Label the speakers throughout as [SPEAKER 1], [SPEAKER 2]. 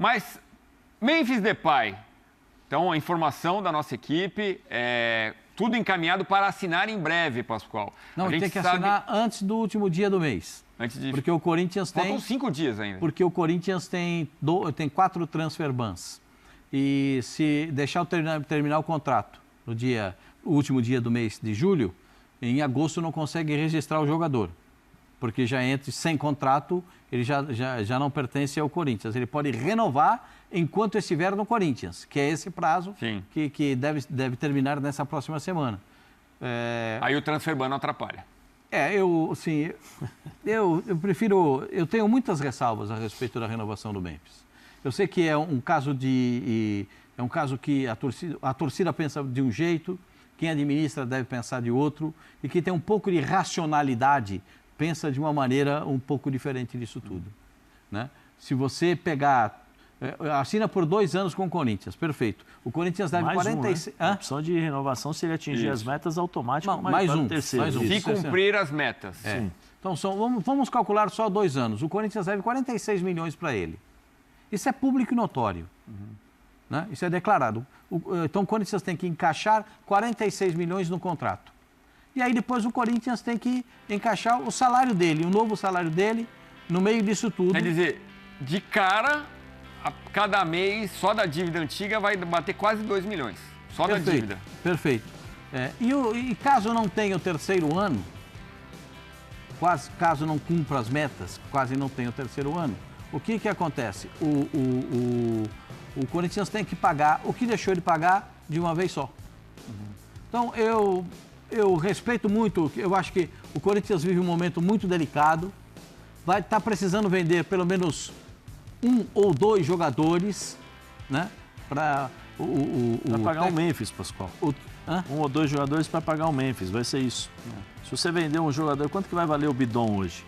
[SPEAKER 1] Mas Memphis Depay, então a informação da nossa equipe, tudo encaminhado para assinar em breve, Pascoal.
[SPEAKER 2] Não, tem que assinar antes do último dia do mês. Porque o Corinthians tem...
[SPEAKER 1] Faltam 5 dias ainda.
[SPEAKER 2] Porque o Corinthians tem 4 transfer bans. E se deixar terminar o contrato no último dia do mês de julho, em agosto não consegue registrar o jogador. Porque já entra sem contrato, ele já não pertence ao Corinthians. Ele pode renovar enquanto estiver no Corinthians, que é esse prazo que deve terminar nessa próxima semana.
[SPEAKER 1] Aí o transfer ban não atrapalha.
[SPEAKER 2] Eu prefiro... Eu tenho muitas ressalvas a respeito da renovação do Memphis. Eu sei que é um caso que a torcida pensa de um jeito, quem administra deve pensar de outro, e que tem um pouco de racionalidade, pensa de uma maneira um pouco diferente disso tudo. Né? Se você pegar... Assina por 2 anos com o Corinthians, perfeito. O Corinthians deve 46...
[SPEAKER 3] A opção de renovação, se ele atingir as metas, automático,
[SPEAKER 2] mais um.
[SPEAKER 1] Se cumprir as metas.
[SPEAKER 2] Sim. Então, vamos calcular só 2 anos. O Corinthians deve 46 milhões para ele. Isso é público e notório. Né? Isso é declarado. Então, o Corinthians tem que encaixar 46 milhões no contrato. E aí, depois, o Corinthians tem que encaixar o salário dele, o novo salário dele, no meio disso tudo.
[SPEAKER 1] Quer dizer, de cara... Cada mês, só da dívida antiga, vai bater quase 2 milhões. Só da dívida.
[SPEAKER 2] Perfeito. E caso não tenha o 3º ano, caso não cumpra as metas, quase não tenha o 3º ano, o que acontece? O Corinthians tem que pagar o que deixou de pagar de uma vez só. Então, eu respeito muito, eu acho que o Corinthians vive um momento muito delicado, vai estar precisando vender pelo menos 1 ou 2 jogadores, né? Para
[SPEAKER 3] pagar o Memphis, Pascoal. 1 ou 2 jogadores para pagar o Memphis, vai ser isso. Se você vender um jogador, quanto que vai valer o Bidon hoje?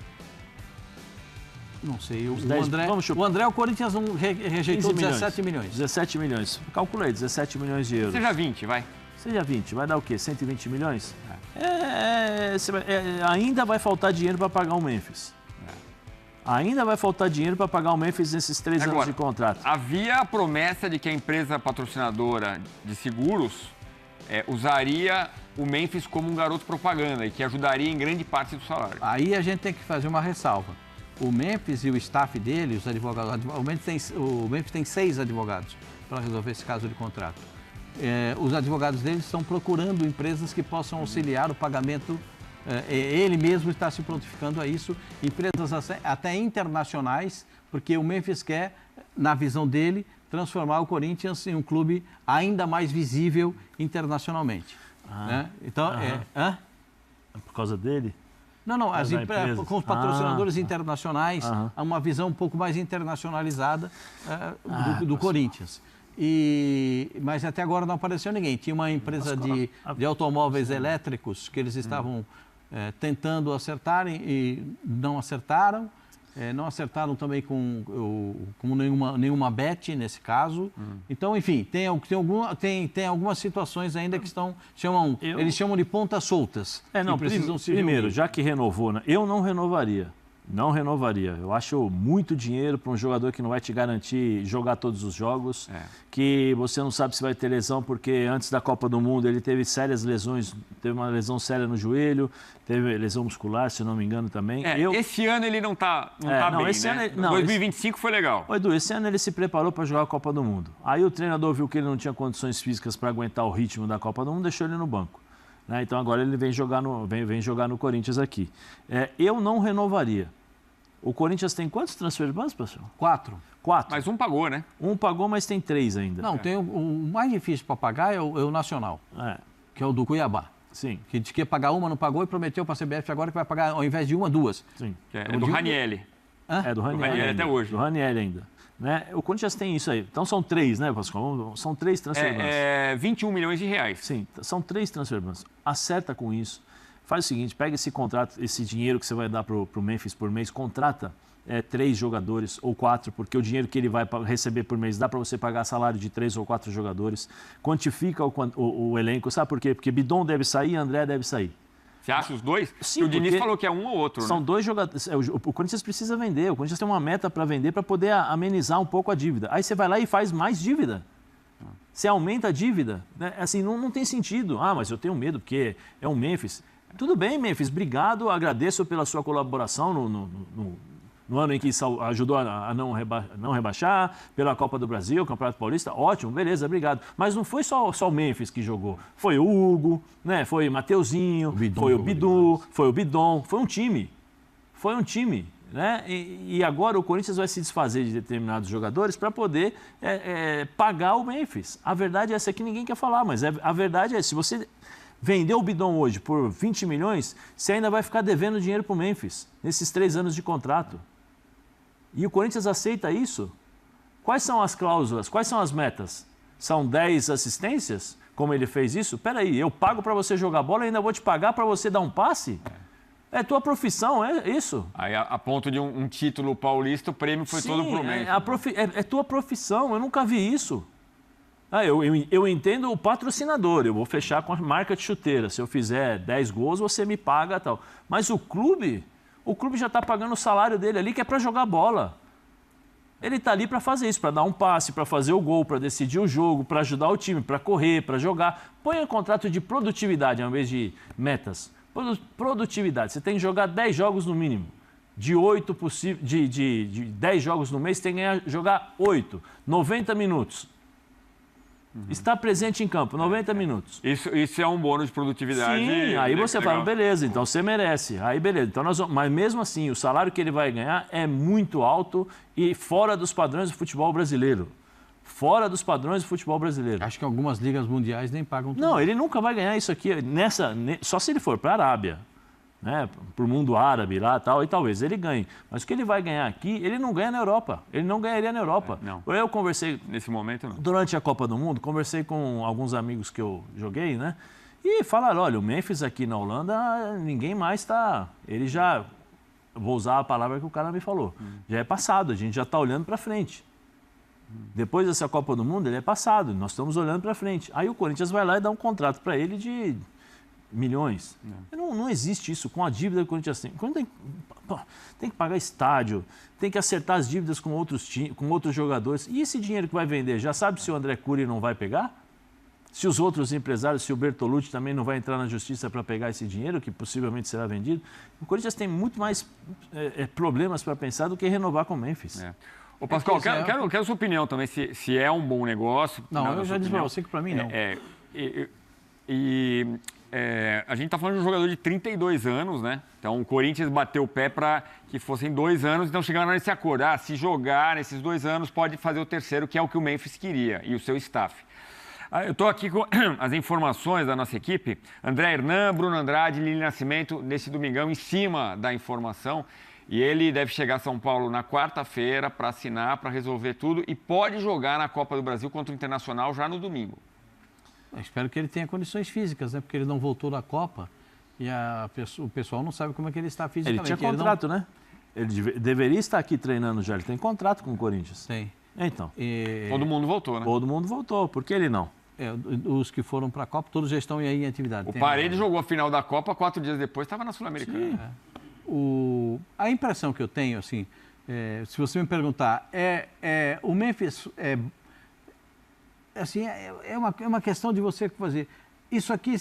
[SPEAKER 2] Não sei. O André, o Corinthians rejeitou 17 milhões.
[SPEAKER 3] 17 milhões. Calculei, 17 milhões de euros.
[SPEAKER 1] Seja 20, vai.
[SPEAKER 3] Seja 20, vai dar o quê? 120 milhões? Ainda vai faltar dinheiro para pagar o Memphis. Ainda vai faltar dinheiro para pagar o Memphis nesses 3 anos de contrato.
[SPEAKER 1] Havia a promessa de que a empresa patrocinadora de seguros usaria o Memphis como um garoto propaganda e que ajudaria em grande parte do salário.
[SPEAKER 2] Aí a gente tem que fazer uma ressalva. O Memphis e o staff dele, os advogados... O Memphis tem 6 advogados para resolver esse caso de contrato. Os advogados dele estão procurando empresas que possam auxiliar o pagamento. Ele mesmo está se prontificando a isso, empresas até internacionais, porque o Memphis quer, na visão dele, transformar o Corinthians em um clube ainda mais visível internacionalmente. Né? Então,
[SPEAKER 3] É por causa dele?
[SPEAKER 2] Não, com os patrocinadores internacionais, há uma visão um pouco mais internacionalizada do Corinthians. Mas até agora não apareceu ninguém. Tinha uma empresa de automóveis elétricos que eles estavam tentando acertarem e não acertaram. Não acertaram também com nenhuma bet nesse caso. Então, enfim, tem algumas situações ainda que eles chamam de pontas soltas.
[SPEAKER 3] Primeiro, já que renovou, né? Eu não renovaria. Não renovaria. Eu acho muito dinheiro para um jogador que não vai te garantir jogar todos os jogos, que você não sabe se vai ter lesão, porque antes da Copa do Mundo ele teve sérias lesões, teve uma lesão séria no joelho, teve lesão muscular, se não me engano também.
[SPEAKER 1] Esse ano ele não tá bem, esse né? 2025 foi legal.
[SPEAKER 3] Edu, esse ano ele se preparou para jogar a Copa do Mundo. Aí o treinador viu que ele não tinha condições físicas para aguentar o ritmo da Copa do Mundo, deixou ele no banco. Então agora ele vem jogar no Corinthians aqui. Eu não renovaria. O Corinthians tem quantos transfer bans, pessoal?
[SPEAKER 2] 4.
[SPEAKER 1] Mas um pagou, né?
[SPEAKER 3] Um pagou, mas tem 3 ainda.
[SPEAKER 2] Não, tem o mais difícil para pagar é o Nacional, que é o do Cuiabá.
[SPEAKER 3] Sim.
[SPEAKER 2] Que disse que ia pagar uma, não pagou e prometeu para a CBF agora que vai pagar, ao invés de uma, 2.
[SPEAKER 3] Sim.
[SPEAKER 1] É do Ranieri.
[SPEAKER 3] É do Ranieri
[SPEAKER 1] até hoje.
[SPEAKER 3] Do Ranieri ainda. Né? O Corinthians tem isso aí. Então são 3, né, Pascoal? São 3 transfer bans.
[SPEAKER 1] 21 milhões de reais.
[SPEAKER 3] Sim, são 3 transfer bans. Acerta com isso. Faz o seguinte, pega esse contrato, esse dinheiro que você vai dar para o Memphis por mês, contrata 3 jogadores ou 4, porque o dinheiro que ele vai receber por mês dá para você pagar salário de 3 ou 4 jogadores, quantifica o elenco, sabe por quê? Porque Bidon deve sair, André deve sair.
[SPEAKER 1] Você acha os dois?
[SPEAKER 3] Sim,
[SPEAKER 1] o Diniz falou que é um ou outro,
[SPEAKER 3] são
[SPEAKER 1] né?
[SPEAKER 3] dois jogadores. O Corinthians precisa vender. O Corinthians tem uma meta para vender para poder amenizar um pouco a dívida. Aí você vai lá e faz mais dívida. Você aumenta a dívida. Né? Assim, não tem sentido. Ah, mas eu tenho medo porque é um Memphis. Tudo bem, Memphis. Obrigado. Agradeço pela sua colaboração no ano em que ajudou a não rebaixar, pela Copa do Brasil, Campeonato Paulista, ótimo, beleza, obrigado. Mas não foi só o Memphis que jogou. Foi o Hugo, né? Foi o Mateuzinho, foi o Bidu, foi o Bidon, foi um time. Foi um time. Né? E agora o Corinthians vai se desfazer de determinados jogadores para poder pagar o Memphis. A verdade é essa que ninguém quer falar, mas a verdade é, se você vender o Bidon hoje por 20 milhões, você ainda vai ficar devendo dinheiro para o Memphis, nesses 3 anos de contrato. E o Corinthians aceita isso? Quais são as cláusulas? Quais são as metas? São 10 assistências? Como ele fez isso? Peraí, eu pago para você jogar bola e ainda vou te pagar para você dar um passe? É tua profissão, é isso.
[SPEAKER 1] Aí, a ponto de um título paulista, o prêmio foi todo pro Memphis.
[SPEAKER 3] É tua profissão, eu nunca vi isso. Eu entendo o patrocinador, eu vou fechar com a marca de chuteira. Se eu fizer 10 gols, você me paga e tal. Mas o clube já está pagando o salário dele ali, que é para jogar bola. Ele está ali para fazer isso, para dar um passe, para fazer o gol, para decidir o jogo, para ajudar o time, para correr, para jogar. Põe um contrato de produtividade ao invés de metas. Produtividade. Você tem que jogar 10 jogos no mínimo. De 10 jogos no mês, você tem que jogar 8. 90 minutos. Está presente em campo, 90 minutos.
[SPEAKER 1] Isso é um bônus de produtividade.
[SPEAKER 3] Sim, aí você fala, beleza, então você merece. Aí beleza. Então mas mesmo assim, o salário que ele vai ganhar é muito alto e fora dos padrões do futebol brasileiro. Fora dos padrões do futebol brasileiro.
[SPEAKER 2] Acho que algumas ligas mundiais nem pagam tudo.
[SPEAKER 3] Não, ele nunca vai ganhar isso aqui, só se ele for para a Arábia. Né, para o mundo árabe lá tal, e talvez ele ganhe. Mas o que ele vai ganhar aqui, ele não ganha na Europa. Ele não ganharia na Europa.
[SPEAKER 1] Não.
[SPEAKER 3] Eu conversei...
[SPEAKER 1] Nesse momento, não.
[SPEAKER 3] Durante a Copa do Mundo, conversei com alguns amigos que eu joguei, né? E falaram, olha, o Memphis aqui na Holanda, ninguém mais está... Ele já... Vou usar a palavra que o cara me falou. Já é passado, a gente já está olhando para frente. Depois dessa Copa do Mundo, ele é passado. Nós estamos olhando para frente. Aí o Corinthians vai lá e dá um contrato para ele de... milhões. Não existe isso com a dívida que o Corinthians tem. Tem que pagar estádio, tem que acertar as dívidas com outros jogadores. E esse dinheiro que vai vender, já sabe se o André Cury não vai pegar? Se os outros empresários, se o Bertolucci também não vai entrar na justiça para pegar esse dinheiro, que possivelmente será vendido? O Corinthians tem muito mais problemas para pensar do que renovar com o Memphis.
[SPEAKER 1] Ô, Pascoal, quero a sua opinião também, se é um bom negócio.
[SPEAKER 2] Não, eu já disse para você que para mim não.
[SPEAKER 1] A gente está falando de um jogador de 32 anos, né? Então, o Corinthians bateu o pé para que fossem 2 anos, então chegaram nesse acordo. Se jogar nesses 2 anos, pode fazer o terceiro, que é o que o Memphis queria, e o seu staff. Eu estou aqui com as informações da nossa equipe. André Hernan, Bruno Andrade, Lili Nascimento, nesse domingão, em cima da informação. E ele deve chegar a São Paulo na quarta-feira para assinar, para resolver tudo, e pode jogar na Copa do Brasil contra o Internacional já no domingo.
[SPEAKER 2] Eu espero que ele tenha condições físicas, né? Porque ele não voltou da Copa e o pessoal não sabe como é que ele está fisicamente.
[SPEAKER 3] Ele tinha contrato, né? Ele deveria estar aqui treinando já. Ele tem contrato com o Corinthians.
[SPEAKER 2] Tem.
[SPEAKER 3] Então.
[SPEAKER 1] Todo mundo voltou, né?
[SPEAKER 3] Todo mundo voltou. Por que ele não?
[SPEAKER 2] Os que foram para a Copa, todos já estão aí em atividade.
[SPEAKER 1] O Paredes jogou a final da Copa, 4 dias depois estava na Sul-Americana.
[SPEAKER 2] A impressão que eu tenho, assim, se você me perguntar, o Memphis... Assim, é uma questão de você fazer. Isso aqui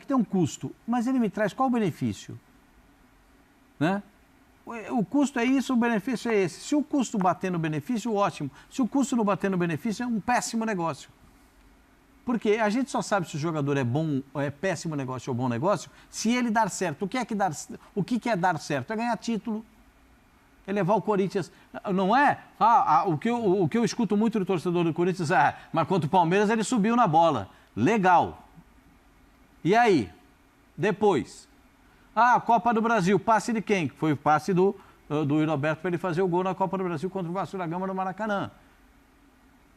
[SPEAKER 2] tem um custo, mas ele me traz qual o benefício? Né? O custo é isso, o benefício é esse. Se o custo bater no benefício, ótimo. Se o custo não bater no benefício, é um péssimo negócio. Porque a gente só sabe se o jogador é bom, é péssimo negócio ou bom negócio, se ele dar certo. O que é dar certo? É ganhar título. É levar o Corinthians, não é? O que eu escuto muito do torcedor do Corinthians mas contra o Palmeiras ele subiu na bola. Legal. E aí? Depois? Copa do Brasil, passe de quem? Foi o passe do Yuri Alberto para ele fazer o gol na Copa do Brasil contra o Vasco da Gama no Maracanã.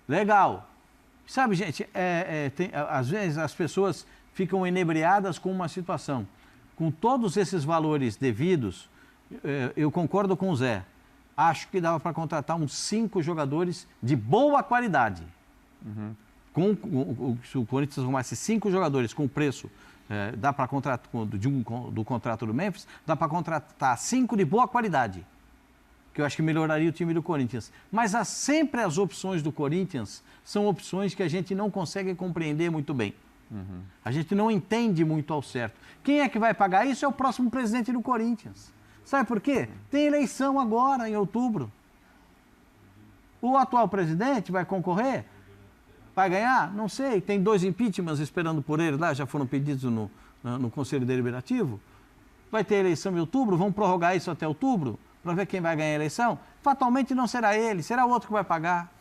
[SPEAKER 2] Legal. Sabe, gente, às vezes as pessoas ficam inebriadas com uma situação. Com todos esses valores devidos, eu concordo com o Zé. Acho que dava para contratar uns 5 jogadores de boa qualidade. Se o Corinthians arrumasse 5 jogadores com preço dá para contratar do contrato do Memphis, dá para contratar 5 de boa qualidade, que eu acho que melhoraria o time do Corinthians. Mas sempre as opções do Corinthians são opções que a gente não consegue compreender muito bem. A gente não entende muito ao certo. Quem é que vai pagar isso é o próximo presidente do Corinthians. Sabe por quê? Tem eleição agora, em outubro. O atual presidente vai concorrer? Vai ganhar? Não sei. Tem 2 impeachments esperando por ele lá, já foram pedidos no Conselho Deliberativo. Vai ter eleição em outubro, vamos prorrogar isso até outubro, para ver quem vai ganhar a eleição. Fatalmente não será ele, será outro que vai pagar.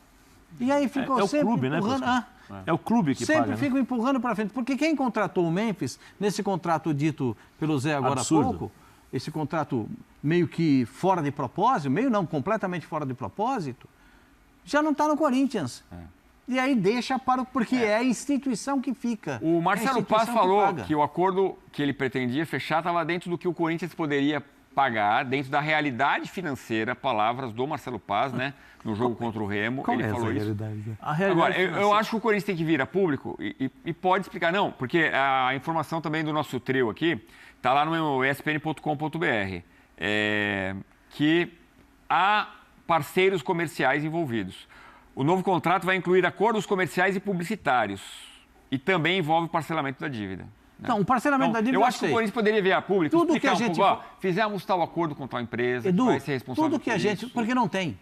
[SPEAKER 2] E aí ficou sempre
[SPEAKER 3] clube,
[SPEAKER 2] empurrando...
[SPEAKER 3] Né, é o clube que
[SPEAKER 2] sempre
[SPEAKER 3] paga.
[SPEAKER 2] Sempre ficam empurrando para frente. Porque quem contratou o Memphis, nesse contrato dito pelo Zé agora há pouco, esse contrato meio que fora de propósito, meio não, completamente fora de propósito, já não está no Corinthians. E aí deixa porque é a instituição que fica.
[SPEAKER 1] O Marcelo Paz falou que o acordo que ele pretendia fechar estava dentro do que o Corinthians poderia pagar, dentro da realidade financeira, palavras do Marcelo Paz, né? No jogo contra o Remo, ele falou isso. Agora, eu acho que o Corinthians tem que vir a público e pode explicar, não, porque a informação também do nosso trio aqui está lá no espn.com.br, que há parceiros comerciais envolvidos. O novo contrato vai incluir acordos comerciais e publicitários e também envolve o parcelamento da dívida. Né?
[SPEAKER 2] Não, o parcelamento da dívida
[SPEAKER 1] eu acho que o Corinthians poderia vir a público,
[SPEAKER 2] tudo que a gente
[SPEAKER 1] fizemos tal acordo com tal empresa,
[SPEAKER 2] Edu,
[SPEAKER 1] que vai ser responsável
[SPEAKER 2] tudo que a gente... Porque não tem.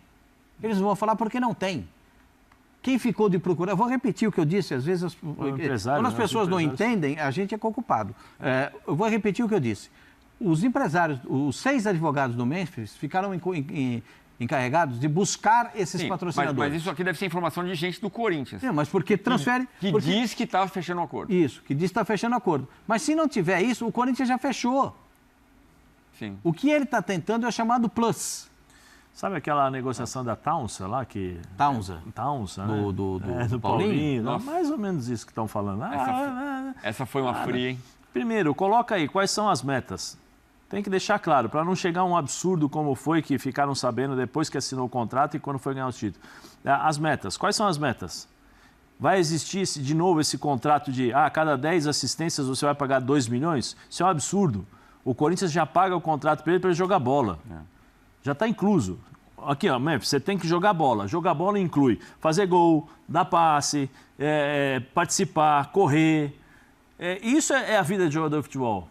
[SPEAKER 2] Eles vão falar porque não tem. Quem ficou de procurar... Eu vou repetir o que eu disse, às vezes... Quando as pessoas não entendem, a gente é culpado. Eu vou repetir o que eu disse. Os empresários, os 6 advogados do Memphis ficaram encarregados de buscar esses patrocinadores.
[SPEAKER 1] Mas isso aqui deve ser informação de gente do Corinthians.
[SPEAKER 2] Mas porque transfere...
[SPEAKER 1] Diz que está fechando o acordo.
[SPEAKER 2] Isso, que diz que está fechando o acordo. Mas se não tiver isso, o Corinthians já fechou.
[SPEAKER 1] Sim.
[SPEAKER 2] O que ele está tentando é o chamado plus.
[SPEAKER 3] Sabe aquela negociação da Taunsa lá?
[SPEAKER 2] Taunsa,
[SPEAKER 3] né?
[SPEAKER 2] Do Paulinho?
[SPEAKER 3] Mais ou menos isso que estão falando.
[SPEAKER 1] Essa foi uma fria, hein?
[SPEAKER 3] Primeiro, coloca aí quais são as metas. Tem que deixar claro, para não chegar a um absurdo como foi que ficaram sabendo depois que assinou o contrato e quando foi ganhar o título. As metas, quais são as metas? Vai existir de novo esse contrato de a cada 10 assistências você vai pagar 2 milhões? Isso é um absurdo. O Corinthians já paga o contrato para ele jogar bola. Já está incluso. Aqui, ó, Memphis, você tem que jogar bola. Jogar bola inclui fazer gol, dar passe, participar, correr. Isso é a vida de jogador de futebol.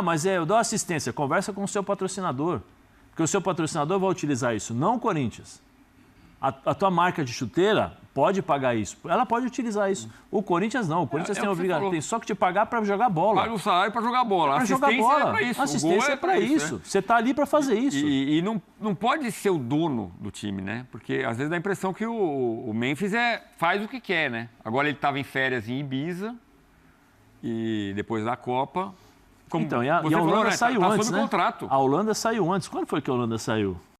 [SPEAKER 3] Mas eu dou assistência. Conversa com o seu patrocinador. Porque o seu patrocinador vai utilizar isso, não o Corinthians. A tua marca de chuteira pode pagar isso. Ela pode utilizar isso. O Corinthians não. O Corinthians tem obrigação. Tem só que te pagar para jogar bola.
[SPEAKER 1] Paga o salário para jogar bola.
[SPEAKER 3] Assistência é para isso. Assistência é para isso. Né? Você está ali para fazer isso.
[SPEAKER 1] E não pode ser o dono do time, né? Porque às vezes dá a impressão que o Memphis faz o que quer, né? Agora ele estava em férias em Ibiza e depois da Copa...
[SPEAKER 3] Então, e a Holanda saiu antes,
[SPEAKER 1] sob contrato.
[SPEAKER 3] A Holanda saiu antes. Quando foi que a Holanda saiu?